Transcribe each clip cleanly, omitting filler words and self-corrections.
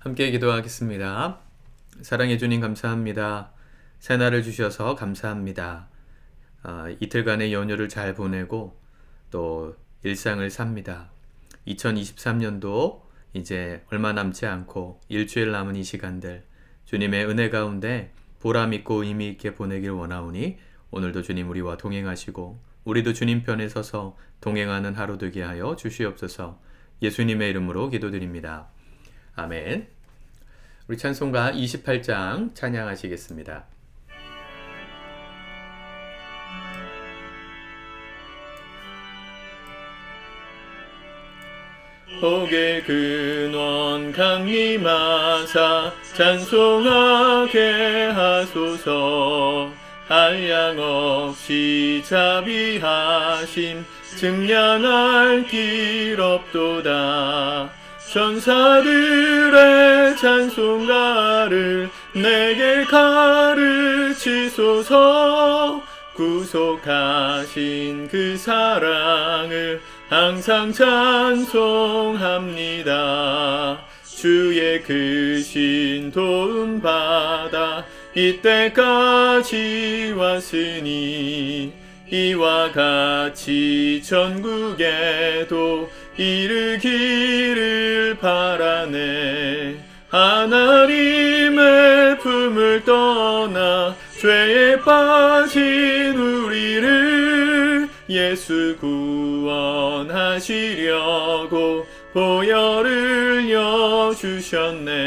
함께 기도하겠습니다. 사랑해 주님 감사합니다. 새날을 주셔서 감사합니다. 이틀간의 연휴를 잘 보내고 또 일상을 삽니다. 2023년도 이제 얼마 남지 않고 일주일 남은 이 시간들 주님의 은혜 가운데 보람 있고 의미 있게 보내길 원하오니 오늘도 주님 우리와 동행하시고 우리도 주님 편에 서서 동행하는 하루 되게 하여 주시옵소서. 예수님의 이름으로 기도드립니다. 아멘. 우리 찬송가 28장 찬양하시겠습니다. 복의 근원 강림하사 찬송하게 하소서. 한량없이 자비하심 증량할 길 없도다. 천사들의 찬송가를 내게 가르치소서. 구속하신 그 사랑을 항상 찬송합니다. 주의 크신 도움 받아 이때까지 왔으니 이와 같이 전국에도 이르기를 바라네. 하나님의 품을 떠나 죄에 빠진 우리를 예수 구원하시려고 보혈을 여주셨네.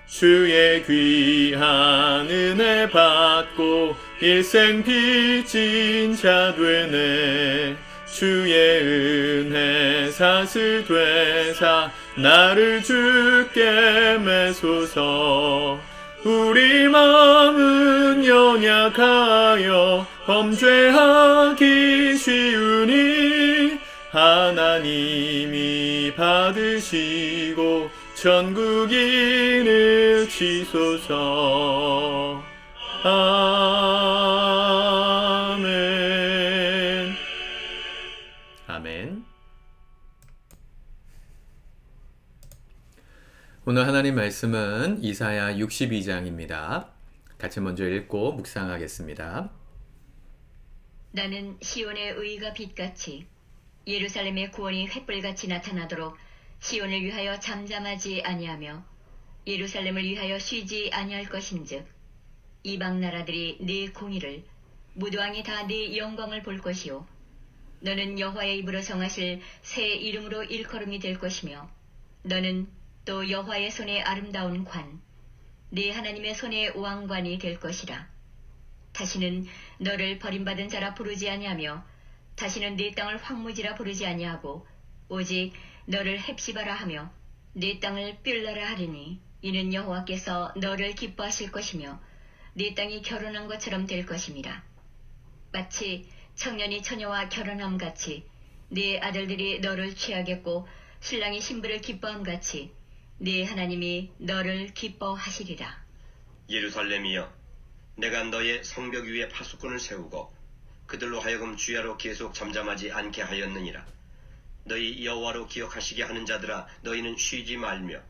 주의 귀한 은혜 받고 일생 빚진 자 되네. 주의 은혜 사슬 되사 나를 주께 매소서. 우리 마음은 연약하여 범죄하기 쉬우니 하나님이 받으시고 전국인을 치소서. 아멘. 아멘. 오늘 하나님 말씀은 이사야 62장입니다. 같이 먼저 읽고 묵상하겠습니다. 나는 시온의 의가 빛같이 예루살렘의 구원이 횃불같이 나타나도록 시온을 위하여 잠잠하지 아니하며 예루살렘을 위하여 쉬지 아니할 것인즉 이방 나라들이 네 공의를 무도왕이 다 네 영광을 볼 것이요 너는 여호와의 입으로 정하실 새 이름으로 일컬음이 될 것이며 너는 또 여호와의 손의 아름다운 관 네 하나님의 손의 왕관이 될 것이라. 다시는 너를 버림받은 자라 부르지 아니하며 다시는 네 땅을 황무지라 부르지 아니하고 오직 너를 헵시바라 하며 네 땅을 뷸라라 하리니 이는 여호와께서 너를 기뻐하실 것이며 네 땅이 결혼한 것처럼 될 것임이라. 마치 청년이 처녀와 결혼함 같이 네 아들들이 너를 취하겠고 신랑이 신부를 기뻐함 같이 네 하나님이 너를 기뻐하시리라. 예루살렘이여, 내가 너의 성벽 위에 파수꾼을 세우고 그들로 하여금 주야로 계속 잠잠하지 않게 하였느니라. 너희 여호와로 기억하시게 하는 자들아, 너희는 쉬지 말며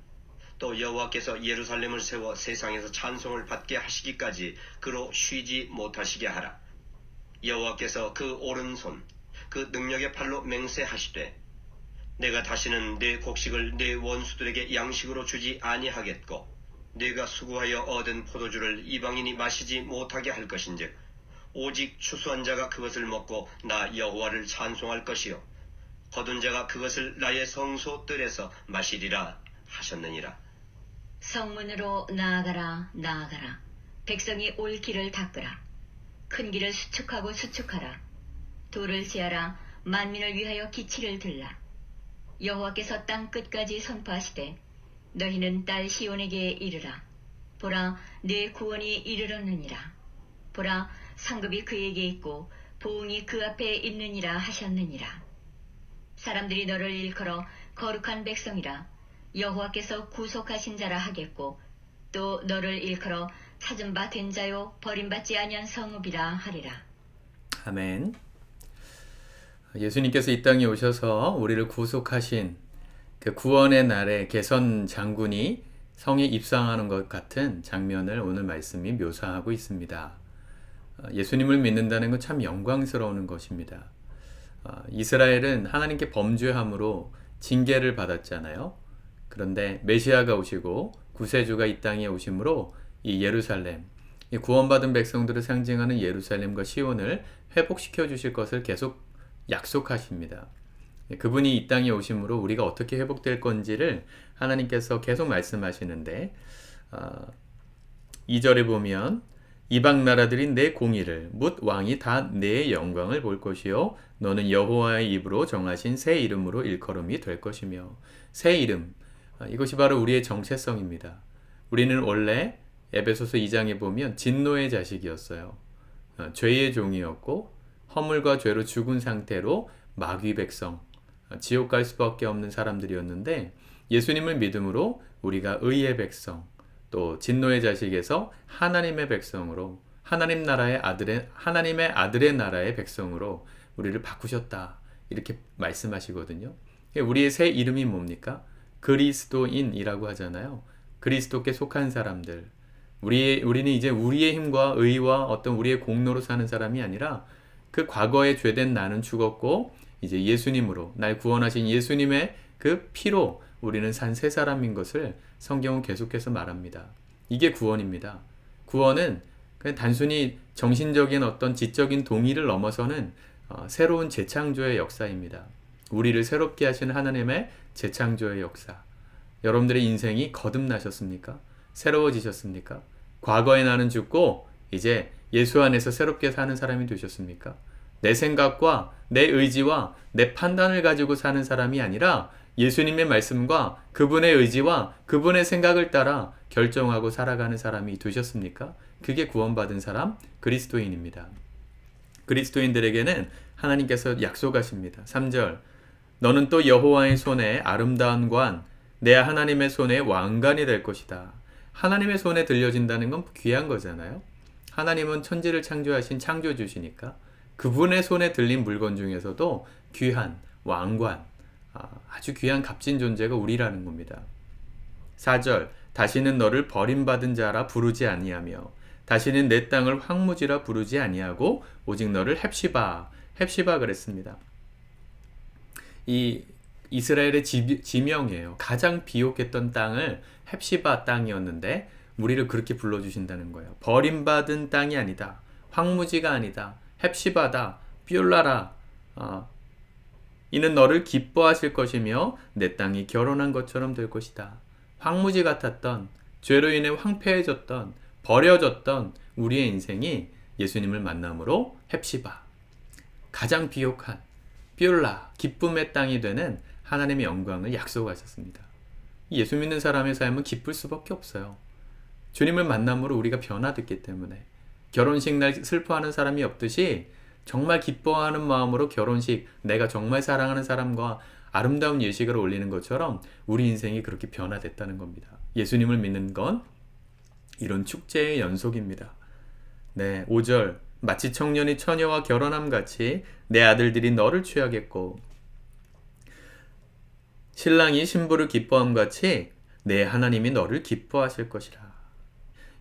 또 여호와께서 예루살렘을 세워 세상에서 찬송을 받게 하시기까지 그로 쉬지 못하시게 하라. 여호와께서 그 오른손 그 능력의 팔로 맹세하시되 내가 다시는 네 곡식을 네 원수들에게 양식으로 주지 아니하겠고 네가 수고하여 얻은 포도주를 이방인이 마시지 못하게 할 것인즉 오직 추수한 자가 그것을 먹고 나 여호와를 찬송할 것이요 거둔 자가 그것을 나의 성소 뜰에서 마시리라 하셨느니라. 성문으로 나아가라 나아가라. 백성이 올 길을 닦으라. 큰 길을 수축하고 수축하라. 돌을 지하라. 만민을 위하여 기치를 들라. 여호와께서 땅 끝까지 선포하시되 너희는 딸 시온에게 이르라. 보라, 내 구원이 이르렀느니라. 보라, 상급이 그에게 있고 보응이 그 앞에 있느니라 하셨느니라. 사람들이 너를 일컬어 거룩한 백성이라 여호와께서 구속하신 자라 하겠고 또 너를 일컬어 찾은 바 된 자요 버림받지 아니한 성읍이라 하리라. 아멘. 예수님께서 이 땅에 오셔서 우리를 구속하신 그 구원의 날에 개선 장군이 성에 입성하는 것 같은 장면을 오늘 말씀이 묘사하고 있습니다. 예수님을 믿는다는 건 참 영광스러운 것입니다. 이스라엘은 하나님께 범죄함으로 징계를 받았잖아요. 그런데 메시아가 오시고 구세주가 이 땅에 오심으로 이 예루살렘, 이 구원받은 백성들을 상징하는 예루살렘과 시온을 회복시켜 주실 것을 계속 약속하십니다. 그분이 이 땅에 오심으로 우리가 어떻게 회복될 건지를 하나님께서 계속 말씀하시는데 2절에 보면 이방 나라들이 내 공의를 뭇 왕이 다 내 영광을 볼 것이요 너는 여호와의 입으로 정하신 새 이름으로 일컬음이 될 것이며 새 이름 이것이 바로 우리의 정체성입니다. 우리는 원래 에베소서 2장에 보면 진노의 자식이었어요. 죄의 종이었고 허물과 죄로 죽은 상태로 마귀 백성 지옥 갈 수밖에 없는 사람들이었는데 예수님을 믿음으로 우리가 의의 백성 또 진노의 자식에서 하나님의 백성으로 하나님의 아들의 나라의 백성으로 우리를 바꾸셨다 이렇게 말씀하시거든요. 우리의 새 이름이 뭡니까? 그리스도인이라고 하잖아요. 그리스도께 속한 사람들. 우리는 이제 우리의 힘과 의와 어떤 우리의 공로로 사는 사람이 아니라 그 과거에 죄된 나는 죽었고 이제 예수님으로 날 구원하신 예수님의 그 피로 우리는 산 새 사람인 것을 성경은 계속해서 말합니다. 이게 구원입니다. 구원은 그냥 단순히 정신적인 어떤 지적인 동의를 넘어서는 새로운 재창조의 역사입니다. 우리를 새롭게 하시는 하나님의 재창조의 역사. 여러분들의 인생이 거듭나셨습니까? 새로워지셨습니까? 과거의 나는 죽고 이제 예수 안에서 새롭게 사는 사람이 되셨습니까? 내 생각과 내 의지와 내 판단을 가지고 사는 사람이 아니라 예수님의 말씀과 그분의 의지와 그분의 생각을 따라 결정하고 살아가는 사람이 되셨습니까? 그게 구원받은 사람, 그리스도인입니다. 그리스도인들에게는 하나님께서 약속하십니다. 3절 너는 또 여호와의 손에 아름다운 관, 내 하나님의 손에 왕관이 될 것이다. 하나님의 손에 들려진다는 건 귀한 거잖아요. 하나님은 천지를 창조하신 창조주시니까 그분의 손에 들린 물건 중에서도 귀한 왕관, 아주 귀한 값진 존재가 우리라는 겁니다. 4절 다시는 너를 버림받은 자라 부르지 아니하며 다시는 내 땅을 황무지라 부르지 아니하고 오직 너를 헵시바 그랬습니다. 이 이스라엘의 지명이에요. 가장 비옥했던 땅을 헵시바 땅이었는데 우리를 그렇게 불러주신다는 거예요. 버림받은 땅이 아니다. 황무지가 아니다. 헵시바다. 뾰라라. 이는 너를 기뻐하실 것이며 내 땅이 결혼한 것처럼 될 것이다. 황무지 같았던 죄로 인해 황폐해졌던 버려졌던 우리의 인생이 예수님을 만남으로 헵시바 가장 비옥한 뾰라 기쁨의 땅이 되는 하나님의 영광을 약속하셨습니다. 예수 믿는 사람의 삶은 기쁠 수밖에 없어요. 주님을 만남으로 우리가 변화됐기 때문에 결혼식 날 슬퍼하는 사람이 없듯이 정말 기뻐하는 마음으로 결혼식 내가 정말 사랑하는 사람과 아름다운 예식을 올리는 것처럼 우리 인생이 그렇게 변화됐다는 겁니다. 예수님을 믿는 건 이런 축제의 연속입니다. 네, 5절 마치 청년이 처녀와 결혼함 같이 내 아들들이 너를 취하겠고 신랑이 신부를 기뻐함 같이 내 하나님이 너를 기뻐하실 것이라.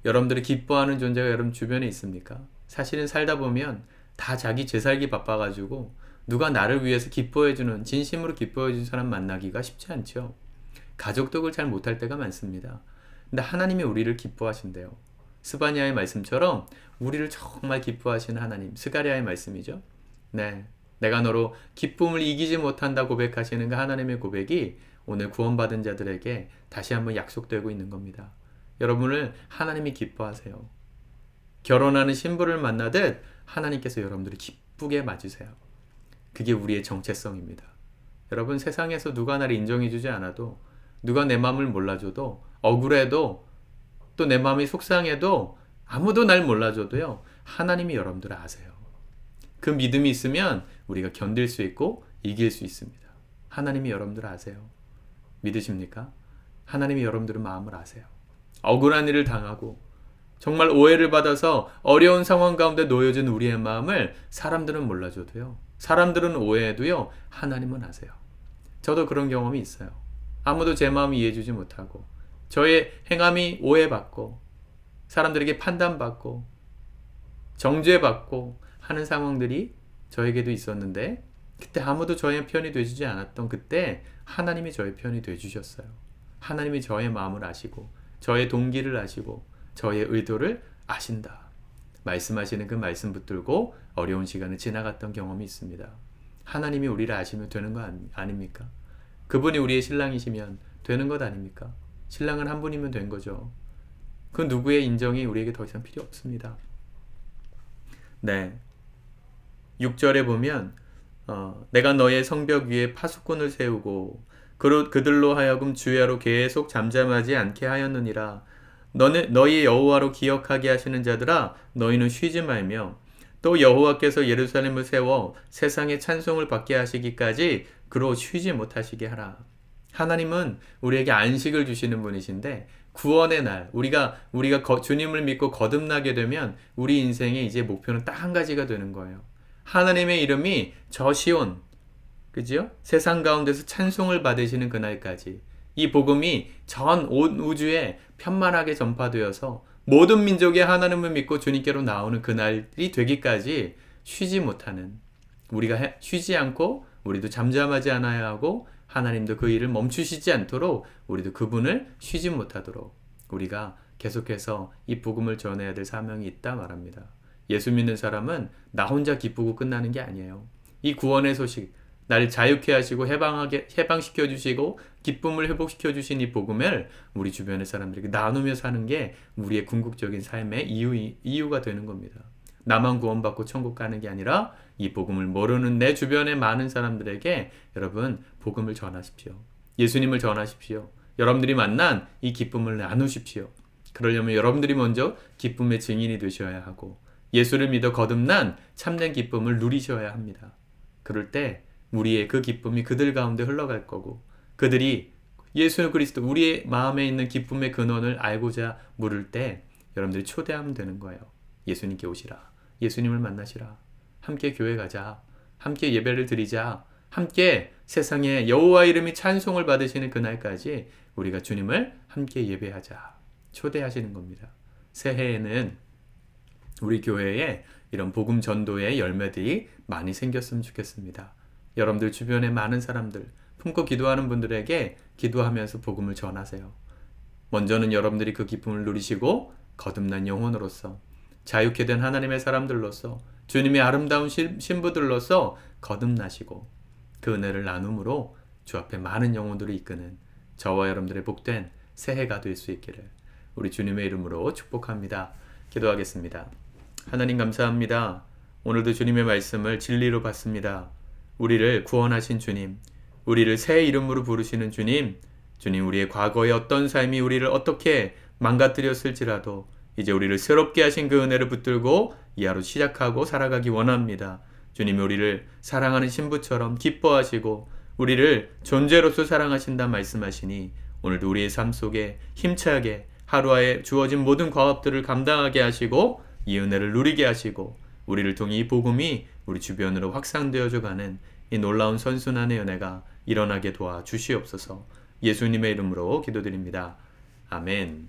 여러분들이 기뻐하는 존재가 여러분 주변에 있습니까? 사실은 살다 보면 다 자기 죄살기 바빠가지고 누가 나를 위해서 기뻐해주는 진심으로 기뻐해주는 사람 만나기가 쉽지 않죠. 가족도 잘 못할 때가 많습니다. 근데 하나님이 우리를 기뻐하신대요. 스바냐의 말씀처럼 우리를 정말 기뻐하시는 하나님, 스가랴의 말씀이죠. 네, 내가 너로 기쁨을 이기지 못한다 고백하시는 그 하나님의 고백이 오늘 구원받은 자들에게 다시 한번 약속되고 있는 겁니다. 여러분을 하나님이 기뻐하세요. 결혼하는 신부를 만나듯 하나님께서 여러분들이 기쁘게 맞으세요. 그게 우리의 정체성입니다. 여러분 세상에서 누가 나를 인정해주지 않아도 누가 내 마음을 몰라줘도 억울해도 또 내 마음이 속상해도 아무도 날 몰라줘도요 하나님이 여러분들을 아세요. 그 믿음이 있으면 우리가 견딜 수 있고 이길 수 있습니다. 하나님이 여러분들을 아세요. 믿으십니까? 하나님이 여러분들의 마음을 아세요. 억울한 일을 당하고 정말 오해를 받아서 어려운 상황 가운데 놓여진 우리의 마음을 사람들은 몰라줘도요. 사람들은 오해해도요. 하나님은 아세요. 저도 그런 경험이 있어요. 아무도 제 마음을 이해해주지 못하고 저의 행함이 오해받고 사람들에게 판단받고 정죄받고 하는 상황들이 저에게도 있었는데 그때 아무도 저의 편이 되주지 않았던 그때 하나님이 저의 편이 되주셨어요. 하나님이 저의 마음을 아시고 저의 동기를 아시고 저의 의도를 아신다. 말씀하시는 그 말씀 붙들고 어려운 시간을 지나갔던 경험이 있습니다. 하나님이 우리를 아시면 되는 거 아닙니까? 그분이 우리의 신랑이시면 되는 것 아닙니까? 신랑은 한 분이면 된 거죠. 그 누구의 인정이 우리에게 더 이상 필요 없습니다. 네. 6절에 보면 내가 너의 성벽 위에 파수꾼을 세우고 그들로 하여금 주야로 계속 잠잠하지 않게 하였느니라. 너희 여호와로 기억하게 하시는 자들아 너희는 쉬지 말며 또 여호와께서 예루살렘을 세워 세상의 찬송을 받게 하시기까지 그로 쉬지 못하시게 하라. 하나님은 우리에게 안식을 주시는 분이신데 구원의 날 우리가 주님을 믿고 거듭나게 되면 우리 인생의 이제 목표는 딱 한 가지가 되는 거예요. 하나님의 이름이 저 시온, 그죠? 세상 가운데서 찬송을 받으시는 그날까지 이 복음이 전 온 우주에 편만하게 전파되어서 모든 민족이 하나님을 믿고 주님께로 나오는 그날이 되기까지 쉬지 못하는, 우리가 쉬지 않고 우리도 잠잠하지 않아야 하고 하나님도 그 일을 멈추시지 않도록 우리도 그분을 쉬지 못하도록 우리가 계속해서 이 복음을 전해야 될 사명이 있다 말합니다. 예수 믿는 사람은 나 혼자 기쁘고 끝나는 게 아니에요. 이 구원의 소식, 나를 자유케 하시고 해방시켜 주시고 기쁨을 회복시켜 주신 이 복음을 우리 주변의 사람들에게 나누며 사는 게 우리의 궁극적인 삶의 이유가 되는 겁니다. 나만 구원받고 천국 가는 게 아니라 이 복음을 모르는 내 주변의 많은 사람들에게 여러분 복음을 전하십시오. 예수님을 전하십시오. 여러분들이 만난 이 기쁨을 나누십시오. 그러려면 여러분들이 먼저 기쁨의 증인이 되셔야 하고 예수를 믿어 거듭난 참된 기쁨을 누리셔야 합니다. 그럴 때 우리의 그 기쁨이 그들 가운데 흘러갈 거고 그들이 예수 그리스도 우리의 마음에 있는 기쁨의 근원을 알고자 물을 때 여러분들이 초대하면 되는 거예요. 예수님께 오시라. 예수님을 만나시라. 함께 교회 가자. 함께 예배를 드리자. 함께 세상에 여호와 이름이 찬송을 받으시는 그날까지 우리가 주님을 함께 예배하자. 초대하시는 겁니다. 새해에는 우리 교회에 이런 복음 전도의 열매들이 많이 생겼으면 좋겠습니다. 여러분들 주변에 많은 사람들, 품고 기도하는 분들에게 기도하면서 복음을 전하세요. 먼저는 여러분들이 그 기쁨을 누리시고 거듭난 영혼으로서 자유케 된 하나님의 사람들로서 주님의 아름다운 신부들로서 거듭나시고 그 은혜를 나눔으로 주 앞에 많은 영혼들을 이끄는 저와 여러분들의 복된 새해가 될 수 있기를 우리 주님의 이름으로 축복합니다. 기도하겠습니다. 하나님 감사합니다. 오늘도 주님의 말씀을 진리로 받습니다. 우리를 구원하신 주님, 우리를 새 이름으로 부르시는 주님, 주님 우리의 과거의 어떤 삶이 우리를 어떻게 망가뜨렸을지라도 이제 우리를 새롭게 하신 그 은혜를 붙들고 이 하루 시작하고 살아가기 원합니다. 주님이 우리를 사랑하는 신부처럼 기뻐하시고 우리를 존재로서 사랑하신다 말씀하시니 오늘도 우리의 삶 속에 힘차게 하루에 주어진 모든 과업들을 감당하게 하시고 이 은혜를 누리게 하시고 우리를 통해 이 복음이 우리 주변으로 확산되어져 가는 이 놀라운 선순환의 은혜가 일어나게 도와 주시옵소서. 예수님의 이름으로 기도드립니다. 아멘.